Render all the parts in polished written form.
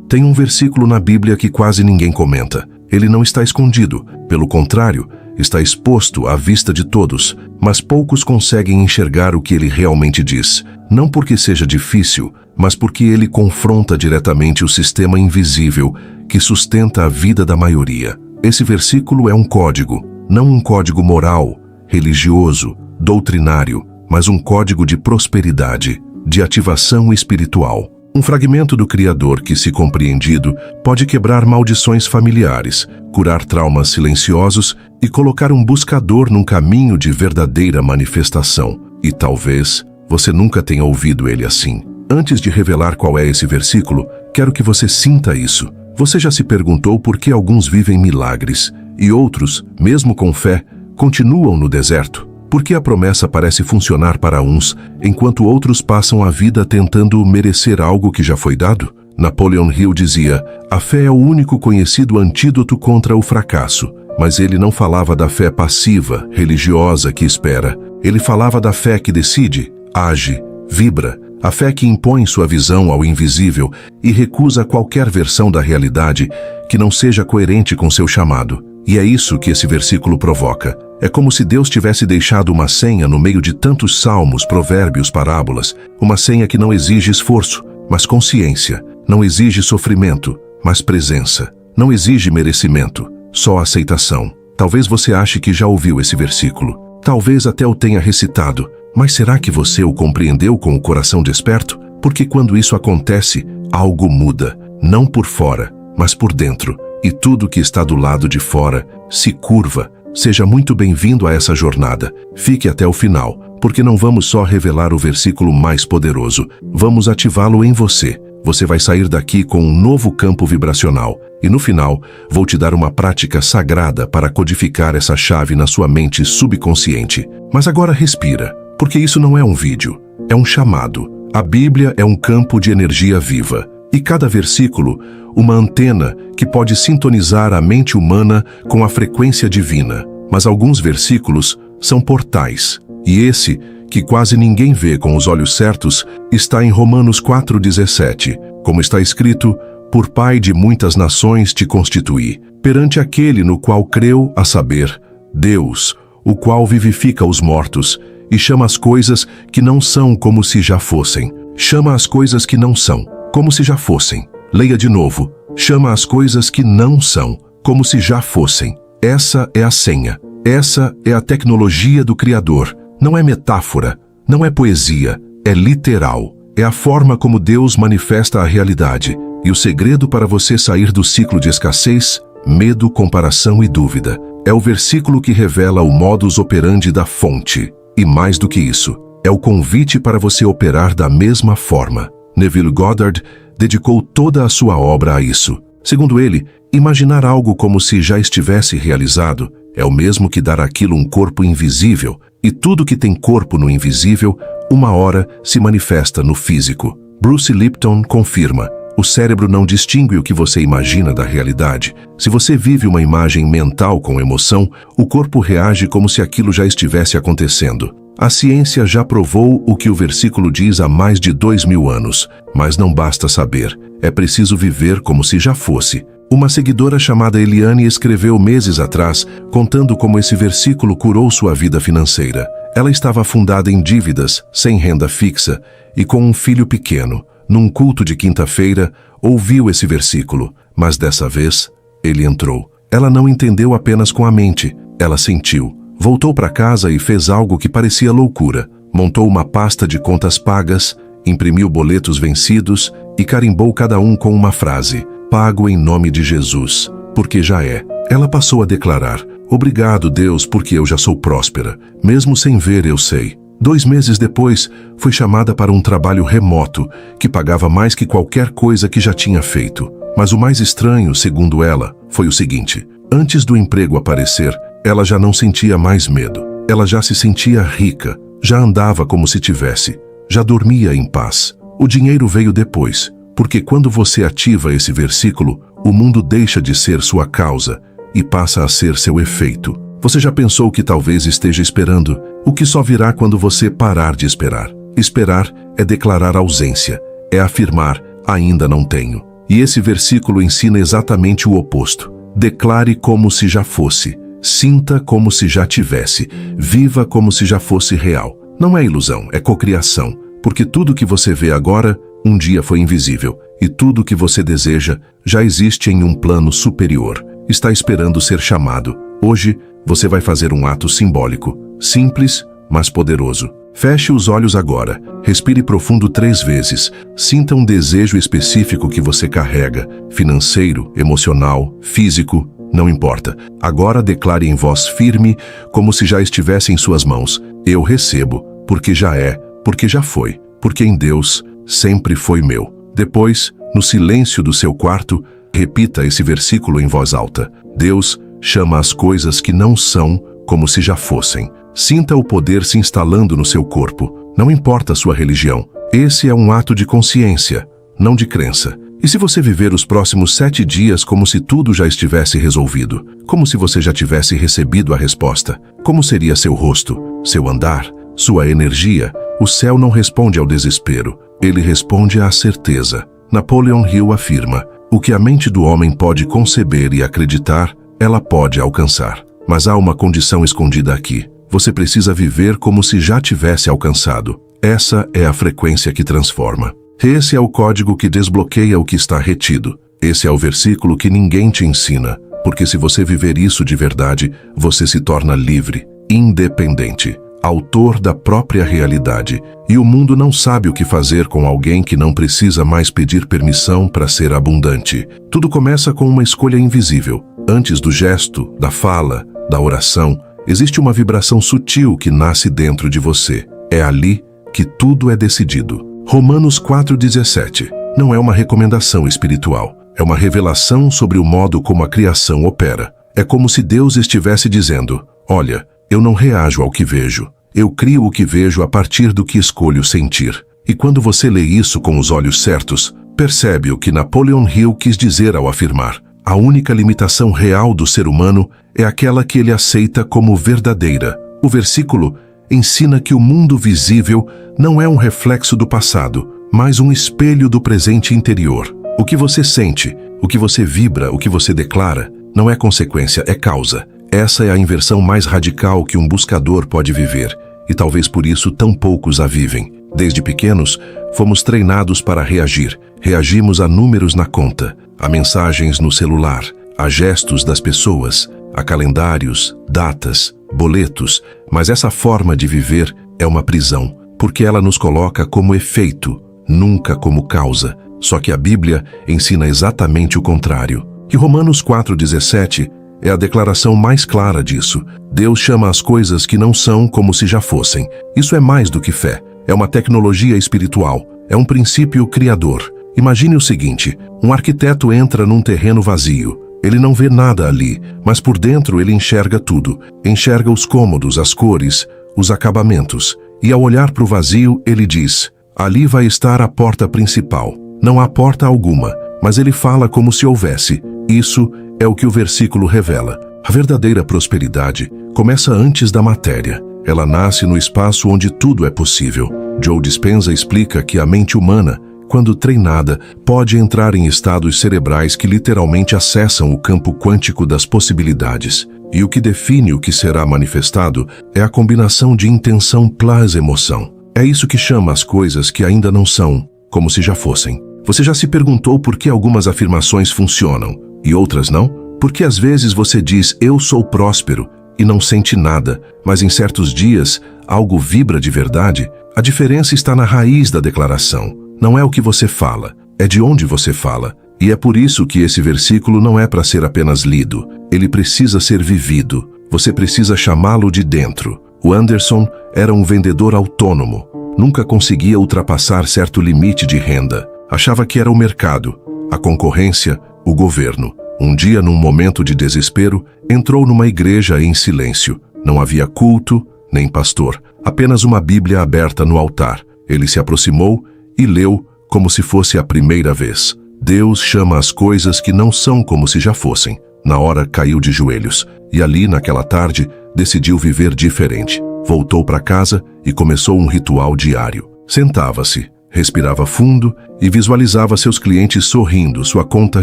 Tem um versículo na Bíblia que quase ninguém comenta. Ele não está escondido, pelo contrário, está exposto à vista de todos, mas poucos conseguem enxergar o que ele realmente diz. Não porque seja difícil, mas porque ele confronta diretamente o sistema invisível que sustenta a vida da maioria. Esse versículo é um código, não um código moral, religioso, doutrinário, mas um código de prosperidade, de ativação espiritual. Um fragmento do Criador que, se compreendido, pode quebrar maldições familiares, curar traumas silenciosos e colocar um buscador num caminho de verdadeira manifestação. E talvez você nunca tenha ouvido ele assim. Antes de revelar qual é esse versículo, quero que você sinta isso. Você já se perguntou por que alguns vivem milagres e outros, mesmo com fé, continuam no deserto? Por que a promessa parece funcionar para uns, enquanto outros passam a vida tentando merecer algo que já foi dado? Napoleon Hill dizia: a fé é o único conhecido antídoto contra o fracasso. Mas ele não falava da fé passiva, religiosa que espera. Ele falava da fé que decide, age, vibra. A fé que impõe sua visão ao invisível e recusa qualquer versão da realidade que não seja coerente com seu chamado. E é isso que esse versículo provoca. É como se Deus tivesse deixado uma senha no meio de tantos salmos, provérbios, parábolas. Uma senha que não exige esforço, mas consciência. Não exige sofrimento, mas presença. Não exige merecimento, só aceitação. Talvez você ache que já ouviu esse versículo. Talvez até o tenha recitado. Mas será que você o compreendeu com o coração desperto? Porque quando isso acontece, algo muda. Não por fora, mas por dentro. E tudo que está do lado de fora se curva. Seja muito bem-vindo a essa jornada. Fique até o final, porque não vamos só revelar o versículo mais poderoso, vamos ativá-lo em você. Você vai sair daqui com um novo campo vibracional. E no final, vou te dar uma prática sagrada para codificar essa chave na sua mente subconsciente. Mas agora respira, porque isso não é um vídeo, é um chamado. A Bíblia é um campo de energia viva. E cada versículo, uma antena que pode sintonizar a mente humana com a frequência divina. Mas alguns versículos são portais. E esse, que quase ninguém vê com os olhos certos, está em Romanos 4,17. Como está escrito: por pai de muitas nações te constituí, perante aquele no qual creu, a saber, Deus, o qual vivifica os mortos, e chama as coisas que não são como se já fossem. Chama as coisas que não são, como se já fossem. Leia de novo. Chama as coisas que não são, como se já fossem. Essa é a senha. Essa é a tecnologia do Criador. Não é metáfora, não é poesia, é literal. É a forma como Deus manifesta a realidade. E o segredo para você sair do ciclo de escassez, medo, comparação e dúvida. É o versículo que revela o modus operandi da fonte. E mais do que isso, é o convite para você operar da mesma forma. Neville Goddard dedicou toda a sua obra a isso. Segundo ele, imaginar algo como se já estivesse realizado é o mesmo que dar àquilo um corpo invisível, e tudo que tem corpo no invisível, uma hora se manifesta no físico. Bruce Lipton confirma: o cérebro não distingue o que você imagina da realidade. Se você vive uma imagem mental com emoção, o corpo reage como se aquilo já estivesse acontecendo. A ciência já provou o que o versículo diz há mais de 2000 anos, mas não basta saber, é preciso viver como se já fosse. Uma seguidora chamada Eliane escreveu meses atrás, contando como esse versículo curou sua vida financeira. Ela estava afundada em dívidas, sem renda fixa e com um filho pequeno. Num culto de quinta-feira, ouviu esse versículo, mas dessa vez, ele entrou. Ela não entendeu apenas com a mente, ela sentiu. Voltou para casa e fez algo que parecia loucura. Montou uma pasta de contas pagas, imprimiu boletos vencidos e carimbou cada um com uma frase: pago em nome de Jesus, porque já é. Ela passou a declarar: obrigado, Deus, porque eu já sou próspera. Mesmo sem ver, eu sei. 2 meses depois, foi chamada para um trabalho remoto, que pagava mais que qualquer coisa que já tinha feito. Mas o mais estranho, segundo ela, foi o seguinte: antes do emprego aparecer, ela já não sentia mais medo. Ela já se sentia rica, já andava como se tivesse, já dormia em paz. O dinheiro veio depois, porque quando você ativa esse versículo, o mundo deixa de ser sua causa e passa a ser seu efeito. Você já pensou que talvez esteja esperando o que só virá quando você parar de esperar? Esperar é declarar ausência, é afirmar: ainda não tenho. E esse versículo ensina exatamente o oposto. Declare como se já fosse. Sinta como se já tivesse. Viva como se já fosse real. Não é ilusão, é cocriação. Porque tudo que você vê agora, um dia foi invisível. E tudo que você deseja já existe em um plano superior. Está esperando ser chamado. Hoje, você vai fazer um ato simbólico. Simples, mas poderoso. Feche os olhos agora. Respire profundo 3 vezes. Sinta um desejo específico que você carrega. Financeiro, emocional, físico, não importa. Agora declare em voz firme, como se já estivesse em suas mãos. Eu recebo, porque já é, porque já foi, porque em Deus sempre foi meu. Depois, no silêncio do seu quarto, repita esse versículo em voz alta. Deus chama as coisas que não são como se já fossem. Sinta o poder se instalando no seu corpo. Não importa a sua religião. Esse é um ato de consciência, não de crença. E se você viver os próximos 7 dias como se tudo já estivesse resolvido? Como se você já tivesse recebido a resposta? Como seria seu rosto, seu andar, sua energia? O céu não responde ao desespero. Ele responde à certeza. Napoleon Hill afirma: o que a mente do homem pode conceber e acreditar, ela pode alcançar. Mas há uma condição escondida aqui. Você precisa viver como se já tivesse alcançado. Essa é a frequência que transforma. Esse é o código que desbloqueia o que está retido. Esse é o versículo que ninguém te ensina. Porque se você viver isso de verdade, você se torna livre, independente, autor da própria realidade. E o mundo não sabe o que fazer com alguém que não precisa mais pedir permissão para ser abundante. Tudo começa com uma escolha invisível. Antes do gesto, da fala, da oração, existe uma vibração sutil que nasce dentro de você. É ali que tudo é decidido. Romanos 4,17 não é uma recomendação espiritual. É uma revelação sobre o modo como a criação opera. É como se Deus estivesse dizendo: olha, eu não reajo ao que vejo. Eu crio o que vejo a partir do que escolho sentir. E quando você lê isso com os olhos certos, percebe o que Napoleon Hill quis dizer ao afirmar: a única limitação real do ser humano é aquela que ele aceita como verdadeira. O versículo ensina que o mundo visível não é um reflexo do passado, mas um espelho do presente interior. O que você sente, o que você vibra, o que você declara, não é consequência, é causa. Essa é a inversão mais radical que um buscador pode viver, e talvez por isso tão poucos a vivem. Desde pequenos, fomos treinados para reagir. Reagimos a números na conta, a mensagens no celular, a gestos das pessoas, a calendários, datas, boletos, mas essa forma de viver é uma prisão, porque ela nos coloca como efeito, nunca como causa. Só que a Bíblia ensina exatamente o contrário. E Romanos 4,17 é a declaração mais clara disso. Deus chama as coisas que não são como se já fossem. Isso é mais do que fé. É uma tecnologia espiritual. É um princípio criador. Imagine o seguinte: um arquiteto entra num terreno vazio. Ele não vê nada ali, mas por dentro ele enxerga tudo. Enxerga os cômodos, as cores, os acabamentos. E ao olhar para o vazio, ele diz: ali vai estar a porta principal. Não há porta alguma, mas ele fala como se houvesse. Isso é o que o versículo revela. A verdadeira prosperidade começa antes da matéria. Ela nasce no espaço onde tudo é possível. Joe Dispenza explica que a mente humana, quando treinada, pode entrar em estados cerebrais que literalmente acessam o campo quântico das possibilidades. E o que define o que será manifestado é a combinação de intenção plus emoção. É isso que chama as coisas que ainda não são, como se já fossem. Você já se perguntou por que algumas afirmações funcionam e outras não? Porque às vezes você diz eu sou próspero e não sente nada, mas em certos dias algo vibra de verdade? A diferença está na raiz da declaração. Não é o que você fala, é de onde você fala. E é por isso que esse versículo não é para ser apenas lido. Ele precisa ser vivido. Você precisa chamá-lo de dentro. O Anderson era um vendedor autônomo. Nunca conseguia ultrapassar certo limite de renda. Achava que era o mercado, a concorrência, o governo. Um dia, num momento de desespero, entrou numa igreja em silêncio. Não havia culto, nem pastor. Apenas uma Bíblia aberta no altar. Ele se aproximou e leu como se fosse a primeira vez. Deus chama as coisas que não são como se já fossem. Na hora caiu de joelhos e ali, naquela tarde, decidiu viver diferente. Voltou para casa e começou um ritual diário. Sentava-se, respirava fundo e visualizava seus clientes sorrindo, sua conta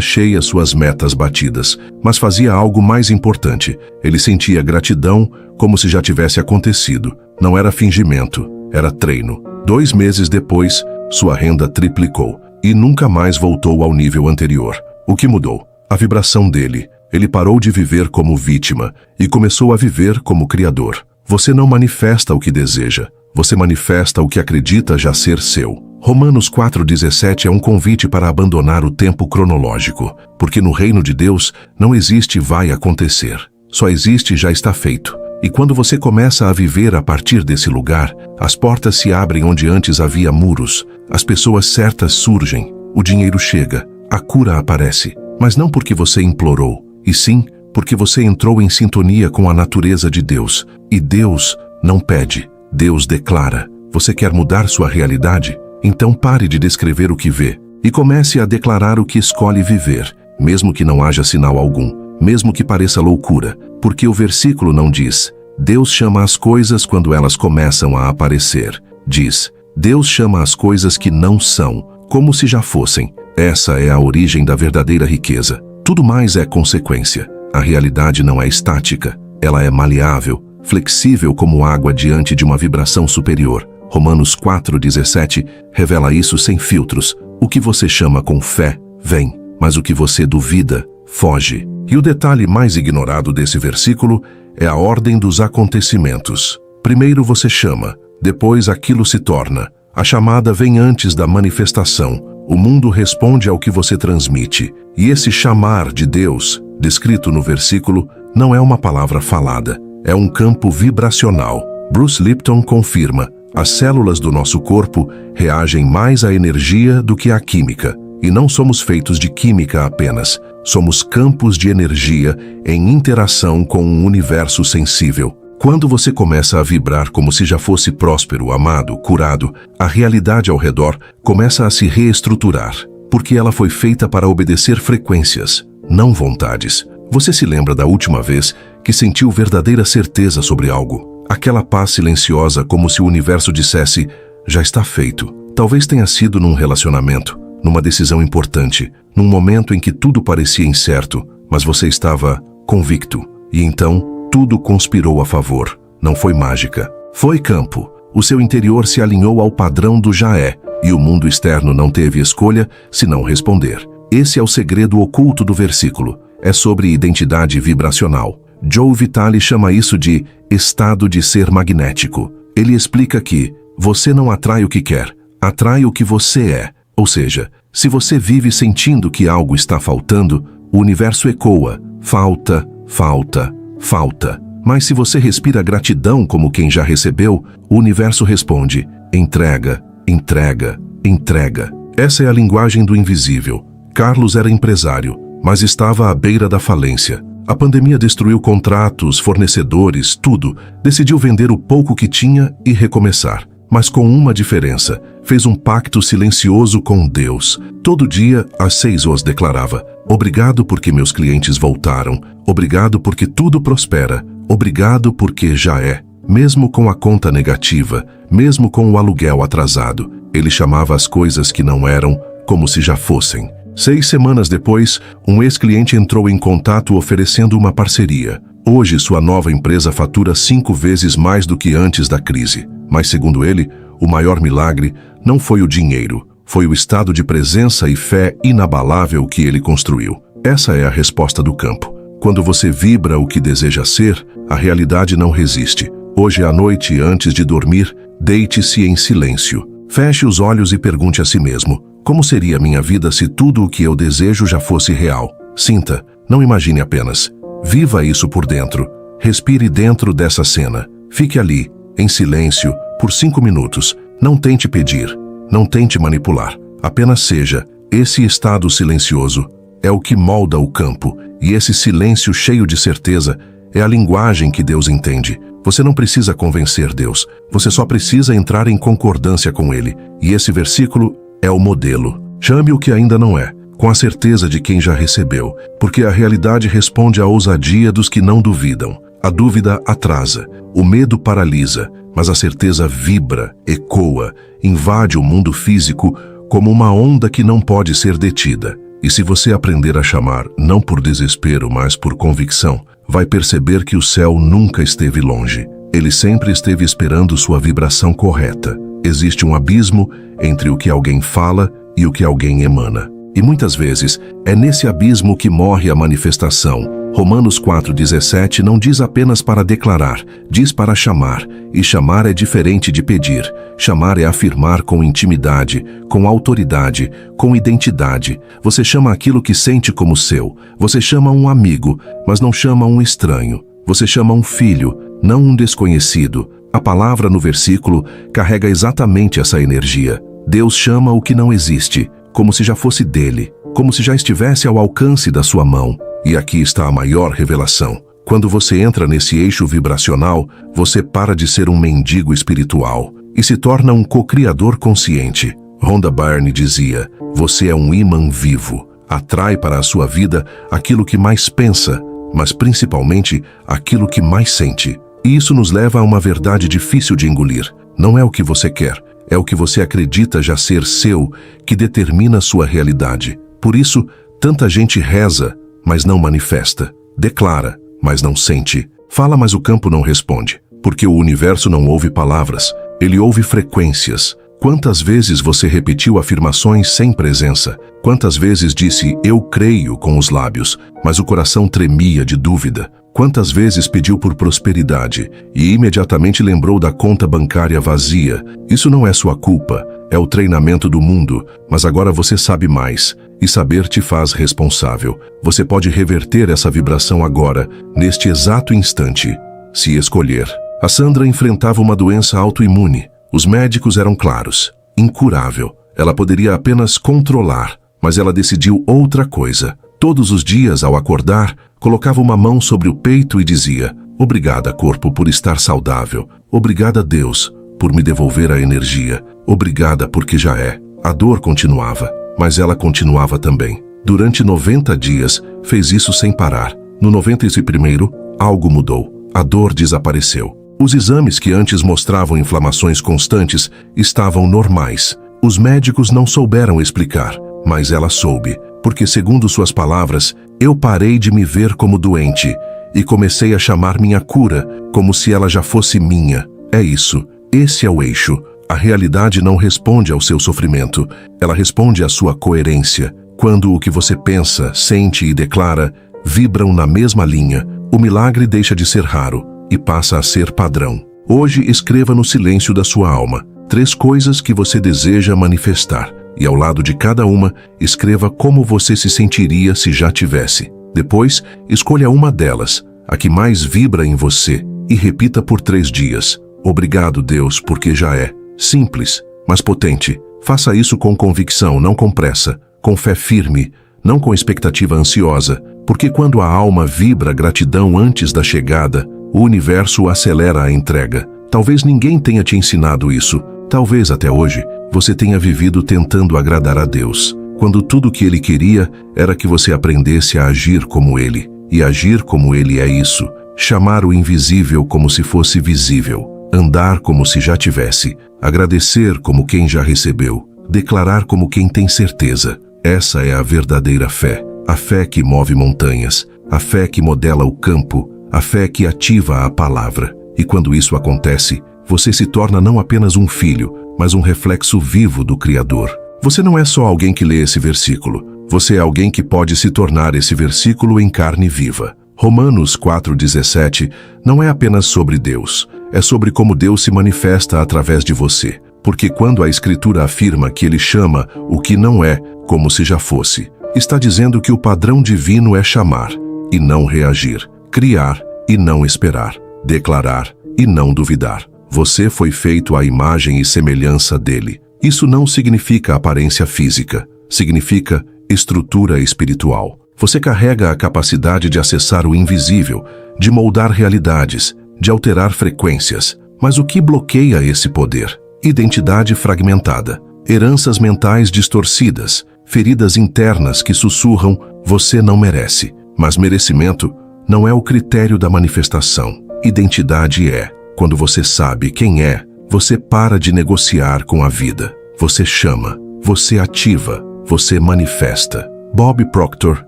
cheia, suas metas batidas. Mas fazia algo mais importante. Ele sentia gratidão como se já tivesse acontecido. Não era fingimento, era treino. 2 meses depois, sua renda triplicou e nunca mais voltou ao nível anterior. O que mudou? A vibração dele. Ele parou de viver como vítima e começou a viver como criador. Você não manifesta o que deseja, você manifesta o que acredita já ser seu. Romanos 4,17 é um convite para abandonar o tempo cronológico, porque no reino de Deus não existe vai acontecer, só existe já está feito. E quando você começa a viver a partir desse lugar, as portas se abrem onde antes havia muros, as pessoas certas surgem, o dinheiro chega, a cura aparece, mas não porque você implorou, e sim porque você entrou em sintonia com a natureza de Deus. E Deus não pede, Deus declara. Você quer mudar sua realidade? Então pare de descrever o que vê e comece a declarar o que escolhe viver, mesmo que não haja sinal algum, mesmo que pareça loucura, porque o versículo não diz: Deus chama as coisas quando elas começam a aparecer. Diz: Deus chama as coisas que não são, como se já fossem. Essa é a origem da verdadeira riqueza. Tudo mais é consequência. A realidade não é estática, ela é maleável, flexível como água diante de uma vibração superior. Romanos 4,17 revela isso sem filtros. O que você chama com fé, vem, mas o que você duvida, foge. E o detalhe mais ignorado desse versículo é a ordem dos acontecimentos. Primeiro você chama, depois aquilo se torna. A chamada vem antes da manifestação. O mundo responde ao que você transmite. E esse chamar de Deus, descrito no versículo, não é uma palavra falada, é um campo vibracional. Bruce Lipton confirma: as células do nosso corpo reagem mais à energia do que à química. E não somos feitos de química apenas, somos campos de energia em interação com um universo sensível. Quando você começa a vibrar como se já fosse próspero, amado, curado, a realidade ao redor começa a se reestruturar, porque ela foi feita para obedecer frequências, não vontades. Você se lembra da última vez que sentiu verdadeira certeza sobre algo? Aquela paz silenciosa, como se o universo dissesse: já está feito. Talvez tenha sido num relacionamento, numa decisão importante, num momento em que tudo parecia incerto, mas você estava convicto. E então, tudo conspirou a favor. Não foi mágica, foi campo. O seu interior se alinhou ao padrão do já é, e o mundo externo não teve escolha senão responder. Esse é o segredo oculto do versículo. É sobre identidade vibracional. Joe Vitale chama isso de estado de ser magnético. Ele explica que você não atrai o que quer, atrai o que você é. Ou seja, se você vive sentindo que algo está faltando, o universo ecoa: falta, falta, falta. Mas se você respira gratidão como quem já recebeu, o universo responde: entrega, entrega, entrega. Essa é a linguagem do invisível. Carlos era empresário, mas estava à beira da falência. A pandemia destruiu contratos, fornecedores, tudo. Decidiu vender o pouco que tinha e recomeçar. Mas com uma diferença: fez um pacto silencioso com Deus. Todo dia, às 6 horas, declarava: obrigado porque meus clientes voltaram, obrigado porque tudo prospera, obrigado porque já é. Mesmo com a conta negativa, mesmo com o aluguel atrasado, ele chamava as coisas que não eram como se já fossem. 6 semanas depois, um ex-cliente entrou em contato oferecendo uma parceria. Hoje, sua nova empresa fatura 5 vezes mais do que antes da crise. Mas, segundo ele, o maior milagre não foi o dinheiro, foi o estado de presença e fé inabalável que ele construiu. Essa é a resposta do campo. Quando você vibra o que deseja ser, a realidade não resiste. Hoje à noite, antes de dormir, deite-se em silêncio. Feche os olhos e pergunte a si mesmo: como seria minha vida se tudo o que eu desejo já fosse real? Sinta, não imagine apenas. Viva isso por dentro. Respire dentro dessa cena. Fique ali, em silêncio, por 5 minutos. Não tente pedir, não tente manipular. Apenas seja. Esse estado silencioso é o que molda o campo, e esse silêncio cheio de certeza é a linguagem que Deus entende. Você não precisa convencer Deus, você só precisa entrar em concordância com Ele. E esse versículo é o modelo. Chame o que ainda não é, com a certeza de quem já recebeu, porque a realidade responde à ousadia dos que não duvidam. A dúvida atrasa, o medo paralisa, mas a certeza vibra, ecoa, invade o mundo físico como uma onda que não pode ser detida. E se você aprender a chamar, não por desespero, mas por convicção, vai perceber que o céu nunca esteve longe. Ele sempre esteve esperando sua vibração correta. Existe um abismo entre o que alguém fala e o que alguém emana. E muitas vezes é nesse abismo que morre a manifestação. Romanos 4,17 não diz apenas para declarar, diz para chamar. E chamar é diferente de pedir. Chamar é afirmar com intimidade, com autoridade, com identidade. Você chama aquilo que sente como seu. Você chama um amigo, mas não chama um estranho. Você chama um filho, não um desconhecido. A palavra no versículo carrega exatamente essa energia. Deus chama o que não existe, como se já fosse dele, como se já estivesse ao alcance da sua mão. E aqui está a maior revelação. Quando você entra nesse eixo vibracional, você para de ser um mendigo espiritual e se torna um co-criador consciente. Rhonda Byrne dizia, você é um imã vivo. Atrai para a sua vida aquilo que mais pensa, mas principalmente aquilo que mais sente. E isso nos leva a uma verdade difícil de engolir. Não é o que você quer, é o que você acredita já ser seu que determina sua realidade. Por isso, tanta gente reza, mas não manifesta. Declara, mas não sente. Fala, mas o campo não responde. Porque o universo não ouve palavras, ele ouve frequências. Quantas vezes você repetiu afirmações sem presença? Quantas vezes disse, eu creio com os lábios, mas o coração tremia de dúvida? Quantas vezes pediu por prosperidade e imediatamente lembrou da conta bancária vazia? Isso não é sua culpa, é o treinamento do mundo, mas agora você sabe mais, e saber te faz responsável. Você pode reverter essa vibração agora, neste exato instante, se escolher. A Sandra enfrentava uma doença autoimune. Os médicos eram claros, incurável. Ela poderia apenas controlar, mas ela decidiu outra coisa. Todos os dias, ao acordar, colocava uma mão sobre o peito e dizia, obrigada, corpo, por estar saudável. Obrigada, Deus, por me devolver a energia. Obrigada, porque já é. A dor continuava, mas ela continuava também. Durante 90 dias, fez isso sem parar. No 91º, algo mudou. A dor desapareceu. Os exames que antes mostravam inflamações constantes estavam normais. Os médicos não souberam explicar, mas ela soube, porque, segundo suas palavras, eu parei de me ver como doente e comecei a chamar minha cura como se ela já fosse minha. É isso, esse é o eixo. A realidade não responde ao seu sofrimento, ela responde à sua coerência. Quando o que você pensa, sente e declara vibram na mesma linha, o milagre deixa de ser raro e passa a ser padrão. Hoje escreva no silêncio da sua alma 3 coisas que você deseja manifestar e ao lado de cada uma escreva como você se sentiria se já tivesse. Depois, escolha uma delas, a que mais vibra em você e repita por 3 dias. Obrigado, Deus, porque já é. Simples, mas potente. Faça isso com convicção, não com pressa, com fé firme, não com expectativa ansiosa, porque quando a alma vibra gratidão antes da chegada, o universo acelera a entrega. Talvez ninguém tenha te ensinado isso. Talvez até hoje você tenha vivido tentando agradar a Deus, quando tudo o que Ele queria era que você aprendesse a agir como Ele. E agir como Ele é isso: chamar o invisível como se fosse visível, andar como se já tivesse, agradecer como quem já recebeu, declarar como quem tem certeza. Essa é a verdadeira fé, a fé que move montanhas, a fé que modela o campo, a fé que ativa a palavra. E quando isso acontece, você se torna não apenas um filho, mas um reflexo vivo do Criador. Você não é só alguém que lê esse versículo, você é alguém que pode se tornar esse versículo em carne viva. Romanos 4,17 não é apenas sobre Deus, é sobre como Deus se manifesta através de você. Porque quando a Escritura afirma que Ele chama o que não é como se já fosse, está dizendo que o padrão divino é chamar e não reagir, criar e não esperar, declarar e não duvidar. Você foi feito à imagem e semelhança dele. Isso não significa aparência física, significa estrutura espiritual. Você carrega a capacidade de acessar o invisível, de moldar realidades, de alterar frequências. Mas o que bloqueia esse poder? Identidade fragmentada, heranças mentais distorcidas, feridas internas que sussurram, você não merece. Mas merecimento não é o critério da manifestação. Identidade é. Quando você sabe quem é, você para de negociar com a vida. Você chama, você ativa, você manifesta. Bob Proctor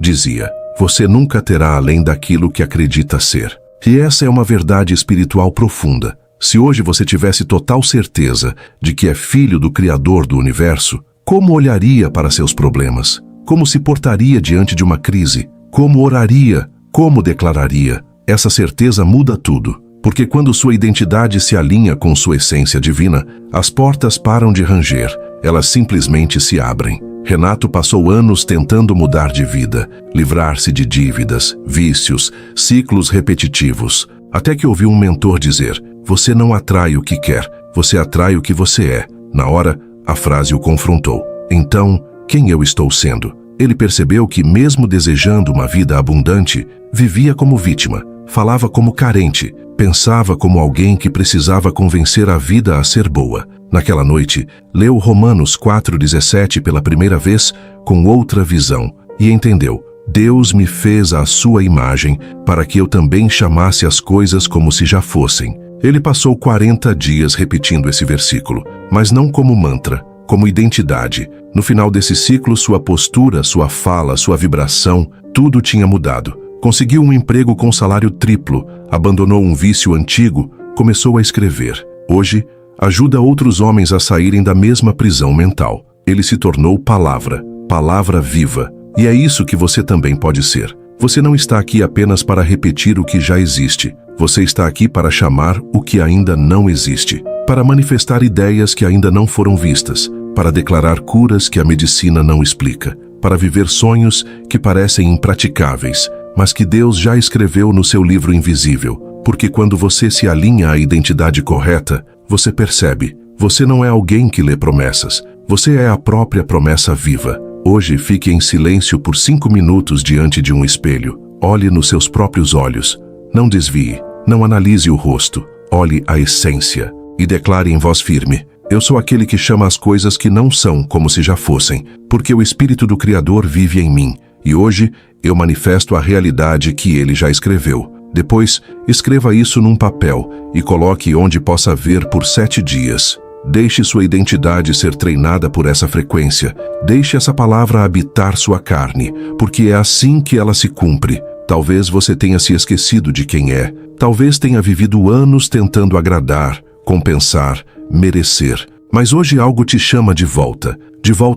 dizia: você nunca terá além daquilo que acredita ser. E essa é uma verdade espiritual profunda. Se hoje você tivesse total certeza de que é filho do Criador do universo, como olharia para seus problemas? Como se portaria diante de uma crise? Como oraria? Como declararia? Essa certeza muda tudo, porque quando sua identidade se alinha com sua essência divina, as portas param de ranger, elas simplesmente se abrem. Renato passou anos tentando mudar de vida, livrar-se de dívidas, vícios, ciclos repetitivos, até que ouviu um mentor dizer: você não atrai o que quer, você atrai o que você é. Na hora, a frase o confrontou. Então, quem eu estou sendo? Ele percebeu que, mesmo desejando uma vida abundante, vivia como vítima, falava como carente, pensava como alguém que precisava convencer a vida a ser boa. Naquela noite, leu Romanos 4,17 pela primeira vez com outra visão e entendeu: Deus me fez à sua imagem para que eu também chamasse as coisas como se já fossem. Ele passou 40 dias repetindo esse versículo, mas não como mantra, como identidade. No final desse ciclo, sua postura, sua fala, sua vibração, tudo tinha mudado. Conseguiu um emprego com salário triplo, abandonou um vício antigo, começou a escrever. Hoje, ajuda outros homens a saírem da mesma prisão mental. Ele se tornou palavra, palavra viva. E é isso que você também pode ser. Você não está aqui apenas para repetir o que já existe. Você está aqui para chamar o que ainda não existe, para manifestar ideias que ainda não foram vistas, para declarar curas que a medicina não explica, para viver sonhos que parecem impraticáveis, mas que Deus já escreveu no seu livro invisível. Porque quando você se alinha à identidade correta, você percebe: você não é alguém que lê promessas, você é a própria promessa viva. Hoje fique em silêncio por 5 minutos diante de um espelho. Olhe nos seus próprios olhos. Não desvie, não analise o rosto. Olhe a essência e declare em voz firme: eu sou aquele que chama as coisas que não são como se já fossem, porque o Espírito do Criador vive em mim, e hoje eu manifesto a realidade que ele já escreveu. Depois, escreva isso num papel e coloque onde possa ver por 7 dias. Deixe sua identidade ser treinada por essa frequência. Deixe essa palavra habitar sua carne, porque é assim que ela se cumpre. Talvez você tenha se esquecido de quem é. Talvez tenha vivido anos tentando agradar, compensar, merecer. Mas hoje algo te chama de volta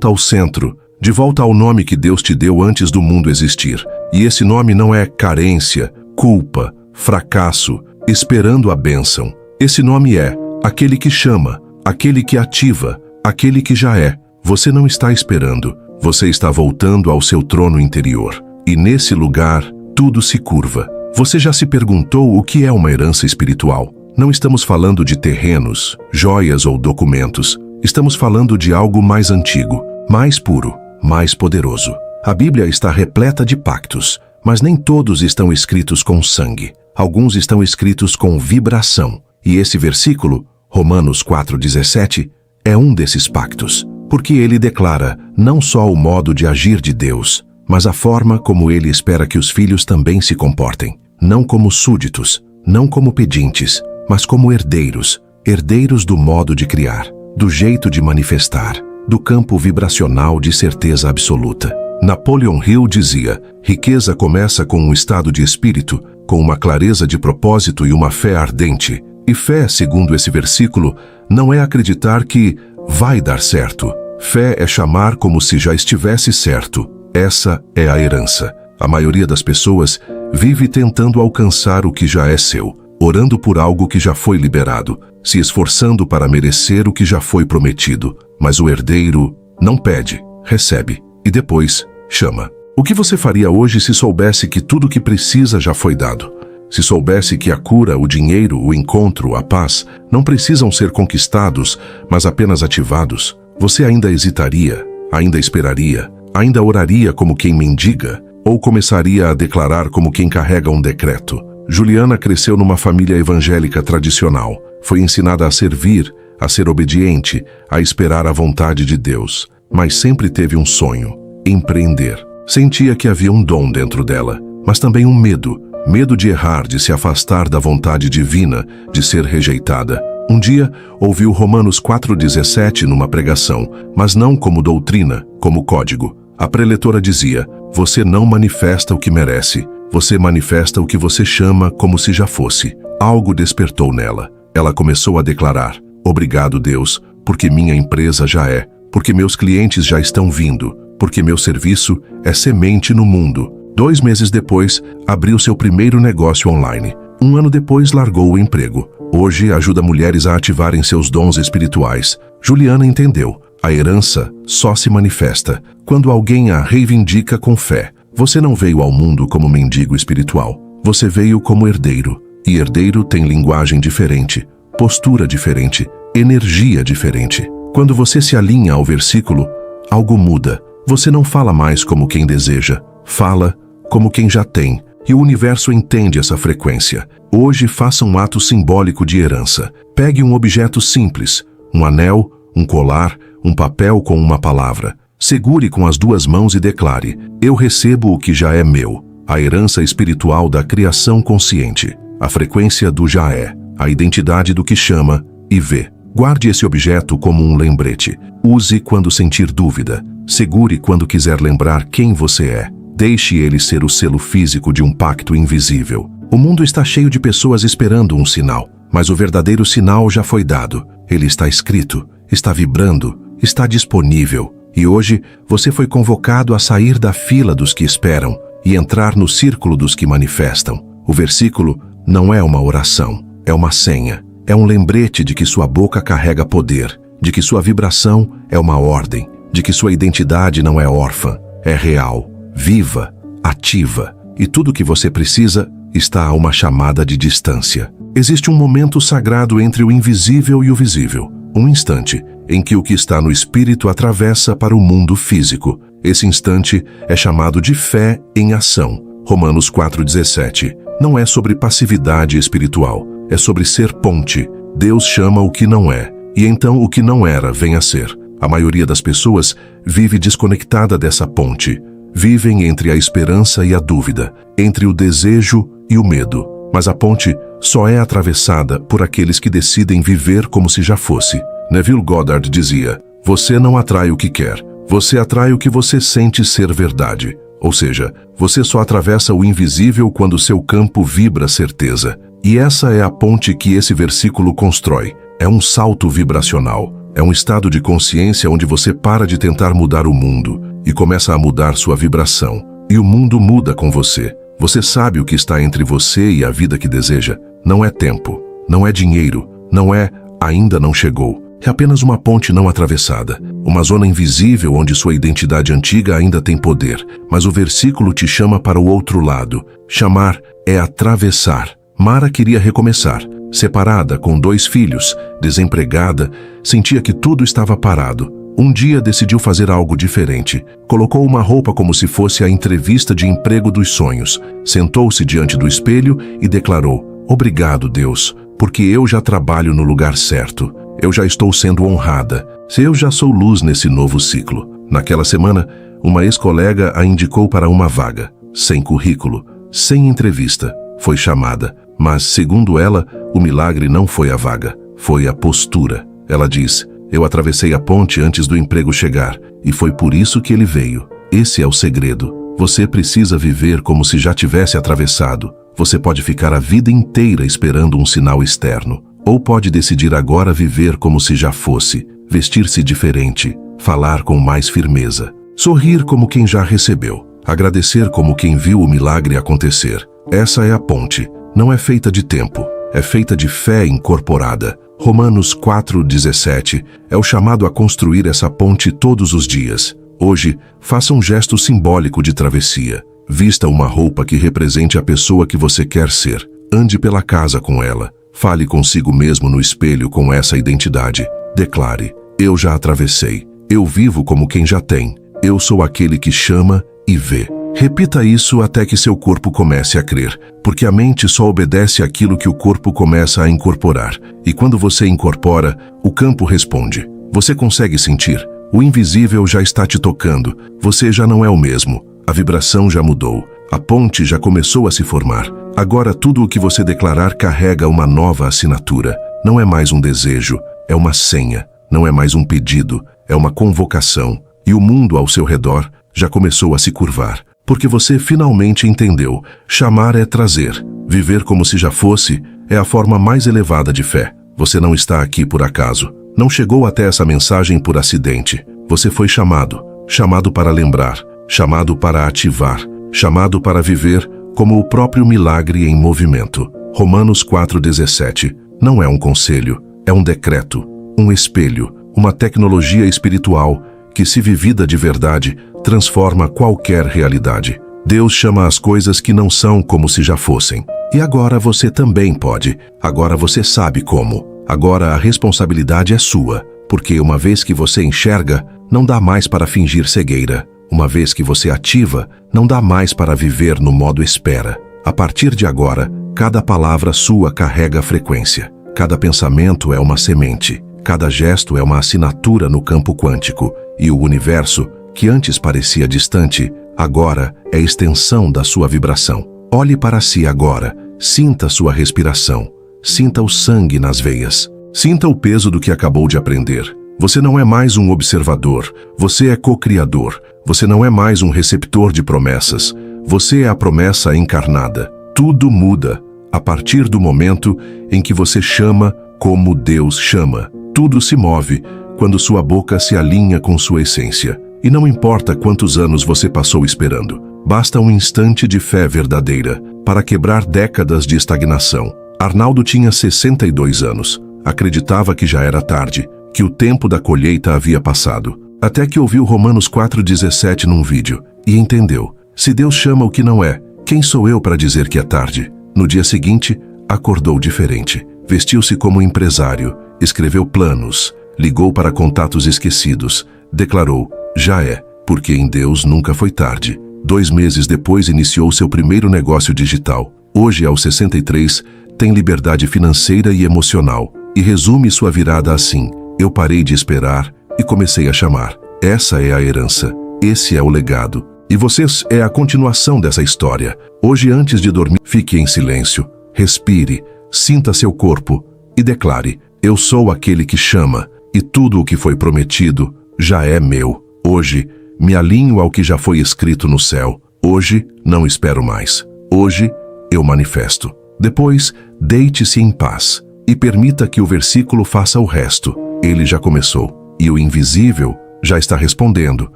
ao centro, de volta ao nome que Deus te deu antes do mundo existir. E esse nome não é carência, culpa, fracasso, esperando a bênção. Esse nome é aquele que chama, aquele que ativa, aquele que já é. Você não está esperando, você está voltando ao seu trono interior. E nesse lugar, tudo se curva. Você já se perguntou o que é uma herança espiritual? Não estamos falando de terrenos, joias ou documentos. Estamos falando de algo mais antigo, mais puro, mais poderoso. A Bíblia está repleta de pactos, mas nem todos estão escritos com sangue. Alguns estão escritos com vibração. E esse versículo, Romanos 4,17, é um desses pactos, porque ele declara não só o modo de agir de Deus, mas a forma como ele espera que os filhos também se comportem, não como súditos, não como pedintes, mas como herdeiros, herdeiros do modo de criar, do jeito de manifestar, do campo vibracional de certeza absoluta. Napoleon Hill dizia: riqueza começa com um estado de espírito, com uma clareza de propósito e uma fé ardente. E fé, segundo esse versículo, não é acreditar que vai dar certo. Fé é chamar como se já estivesse certo. Essa é a herança. A maioria das pessoas vive tentando alcançar o que já é seu, orando por algo que já foi liberado, se esforçando para merecer o que já foi prometido. Mas o herdeiro não pede, recebe e depois chama. O que você faria hoje se soubesse que tudo o que precisa já foi dado? Se soubesse que a cura, o dinheiro, o encontro, a paz não precisam ser conquistados, mas apenas ativados? Você ainda hesitaria? Ainda esperaria? Ainda oraria como quem mendiga? Ou começaria a declarar como quem carrega um decreto? Juliana cresceu numa família evangélica tradicional. Foi ensinada a servir, a ser obediente, a esperar a vontade de Deus. Mas sempre teve um sonho: empreender. Sentia que havia um dom dentro dela, mas também um medo medo de errar, de se afastar da vontade divina, de ser rejeitada. Um dia, ouviu Romanos 4,17 numa pregação, mas não como doutrina, como código. A preletora dizia: você não manifesta o que merece, você manifesta o que você chama como se já fosse. Algo despertou nela. Ela começou a declarar: obrigado, Deus, porque minha empresa já é, porque meus clientes já estão vindo, porque meu serviço é semente no mundo. 2 meses depois, abriu seu primeiro negócio online. 1 ano depois, largou o emprego. Hoje, ajuda mulheres a ativarem seus dons espirituais. Juliana entendeu: a herança só se manifesta quando alguém a reivindica com fé. Você não veio ao mundo como mendigo espiritual. Você veio como herdeiro. E herdeiro tem linguagem diferente, postura diferente, energia diferente. Quando você se alinha ao versículo, algo muda. Você não fala mais como quem deseja, fala como quem já tem. E o universo entende essa frequência. Hoje faça um ato simbólico de herança. Pegue um objeto simples, um anel, um colar, um papel com uma palavra. Segure com as 2 mãos e declare: eu recebo o que já é meu. A herança espiritual da criação consciente. A frequência do já é. A identidade do que chama e vê. Guarde esse objeto como um lembrete. Use quando sentir dúvida. Segure quando quiser lembrar quem você é. Deixe ele ser o selo físico de um pacto invisível. O mundo está cheio de pessoas esperando um sinal, mas o verdadeiro sinal já foi dado. Ele está escrito, está vibrando, está disponível. E hoje você foi convocado a sair da fila dos que esperam e entrar no círculo dos que manifestam. O versículo não é uma oração, é uma senha. É um lembrete de que sua boca carrega poder, de que sua vibração é uma ordem, de que sua identidade não é órfã, é real, viva, ativa. E tudo o que você precisa está a uma chamada de distância. Existe um momento sagrado entre o invisível e o visível. Um instante em que o que está no espírito atravessa para o mundo físico. Esse instante é chamado de fé em ação. Romanos 4,17. Não é sobre passividade espiritual, é sobre ser ponte. Deus chama o que não é, e então o que não era vem a ser. A maioria das pessoas vive desconectada dessa ponte. Vivem entre a esperança e a dúvida, entre o desejo e o medo. Mas a ponte só é atravessada por aqueles que decidem viver como se já fosse. Neville Goddard dizia: você não atrai o que quer, você atrai o que você sente ser verdade. Ou seja, você só atravessa o invisível quando seu campo vibra certeza. E essa é a ponte que esse versículo constrói. É um salto vibracional. É um estado de consciência onde você para de tentar mudar o mundo e começa a mudar sua vibração. E o mundo muda com você. Você sabe o que está entre você e a vida que deseja. Não é tempo, não é dinheiro, não é ainda não chegou. É apenas uma ponte não atravessada, uma zona invisível onde sua identidade antiga ainda tem poder, mas o versículo te chama para o outro lado. Chamar é atravessar. Mara queria recomeçar. Separada, com 2 filhos, desempregada, sentia que tudo estava parado. Um dia decidiu fazer algo diferente. Colocou uma roupa como se fosse a entrevista de emprego dos sonhos. Sentou-se diante do espelho e declarou: obrigado, Deus, porque eu já trabalho no lugar certo. Eu já estou sendo honrada. Eu já sou luz nesse novo ciclo. Naquela semana, uma ex-colega a indicou para uma vaga. Sem currículo, sem entrevista. Foi chamada. Mas, segundo ela, o milagre não foi a vaga, foi a postura. Ela diz: eu atravessei a ponte antes do emprego chegar, e foi por isso que ele veio. Esse é o segredo. Você precisa viver como se já tivesse atravessado. Você pode ficar a vida inteira esperando um sinal externo. Ou pode decidir agora viver como se já fosse, vestir-se diferente, falar com mais firmeza, sorrir como quem já recebeu, agradecer como quem viu o milagre acontecer. Essa é a ponte. Não é feita de tempo, é feita de fé incorporada. Romanos 4,17 é o chamado a construir essa ponte todos os dias. Hoje, faça um gesto simbólico de travessia. Vista uma roupa que represente a pessoa que você quer ser. Ande pela casa com ela. Fale consigo mesmo no espelho com essa identidade. Declare: eu já atravessei. Eu vivo como quem já tem. Eu sou aquele que chama e vê. Repita isso até que seu corpo comece a crer, porque a mente só obedece àquilo que o corpo começa a incorporar. E quando você incorpora, o campo responde. Você consegue sentir? O invisível já está te tocando. Você já não é o mesmo. A vibração já mudou. A ponte já começou a se formar. Agora tudo o que você declarar carrega uma nova assinatura. Não é mais um desejo, é uma senha. Não é mais um pedido, é uma convocação. E o mundo ao seu redor já começou a se curvar. Porque você finalmente entendeu. Chamar é trazer. Viver como se já fosse é a forma mais elevada de fé. Você não está aqui por acaso. Não chegou até essa mensagem por acidente. Você foi chamado. Chamado para lembrar. Chamado para ativar. Chamado para viver como o próprio milagre em movimento. Romanos 4,17. Não é um conselho, é um decreto, um espelho, uma tecnologia espiritual que, se vivida de verdade, transforma qualquer realidade. Deus chama as coisas que não são como se já fossem. E agora você também pode. Agora você sabe como. Agora a responsabilidade é sua, porque uma vez que você enxerga, não dá mais para fingir cegueira. Uma vez que você ativa, não dá mais para viver no modo espera. A partir de agora, cada palavra sua carrega frequência. Cada pensamento é uma semente. Cada gesto é uma assinatura no campo quântico. E o universo, que antes parecia distante, agora é extensão da sua vibração. Olhe para si agora. Sinta sua respiração. Sinta o sangue nas veias. Sinta o peso do que acabou de aprender. Você não é mais um observador. Você é co-criador. Você não é mais um receptor de promessas. Você é a promessa encarnada. Tudo muda a partir do momento em que você chama como Deus chama. Tudo se move quando sua boca se alinha com sua essência. E não importa quantos anos você passou esperando. Basta um instante de fé verdadeira para quebrar décadas de estagnação. Arnaldo tinha 62 anos. Acreditava que já era tarde, que o tempo da colheita havia passado. Até que ouviu Romanos 4,17 num vídeo e entendeu. Se Deus chama o que não é, quem sou eu para dizer que é tarde? No dia seguinte, acordou diferente. Vestiu-se como empresário, escreveu planos, ligou para contatos esquecidos, declarou, já é, porque em Deus nunca foi tarde. 2 meses depois iniciou seu primeiro negócio digital. Hoje, aos 63, tem liberdade financeira e emocional. E resume sua virada assim: eu parei de esperar e comecei a chamar. Essa é a herança. Esse é o legado. E vocês é a continuação dessa história. Hoje, antes de dormir, fique em silêncio, respire, sinta seu corpo e declare: eu sou aquele que chama, e tudo o que foi prometido já é meu. Hoje, me alinho ao que já foi escrito no céu. Hoje, não espero mais. Hoje, eu manifesto. Depois, deite-se em paz e permita que o versículo faça o resto. Ele já começou. E o invisível já está respondendo.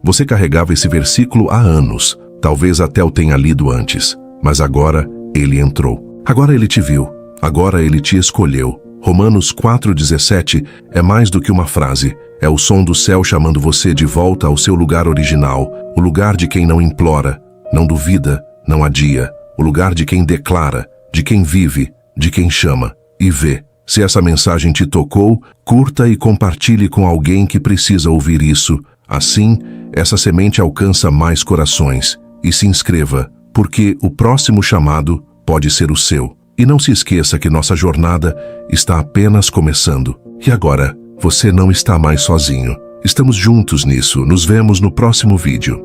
Você carregava esse versículo há anos. Talvez até o tenha lido antes. Mas agora, ele entrou. Agora ele te viu. Agora ele te escolheu. Romanos 4,17 é mais do que uma frase. É o som do céu chamando você de volta ao seu lugar original. O lugar de quem não implora, não duvida, não adia. O lugar de quem declara, de quem vive, de quem chama e vê. Se essa mensagem te tocou, curta e compartilhe com alguém que precisa ouvir isso. Assim, essa semente alcança mais corações. E se inscreva, porque o próximo chamado pode ser o seu. E não se esqueça que nossa jornada está apenas começando. E agora, você não está mais sozinho. Estamos juntos nisso. Nos vemos no próximo vídeo.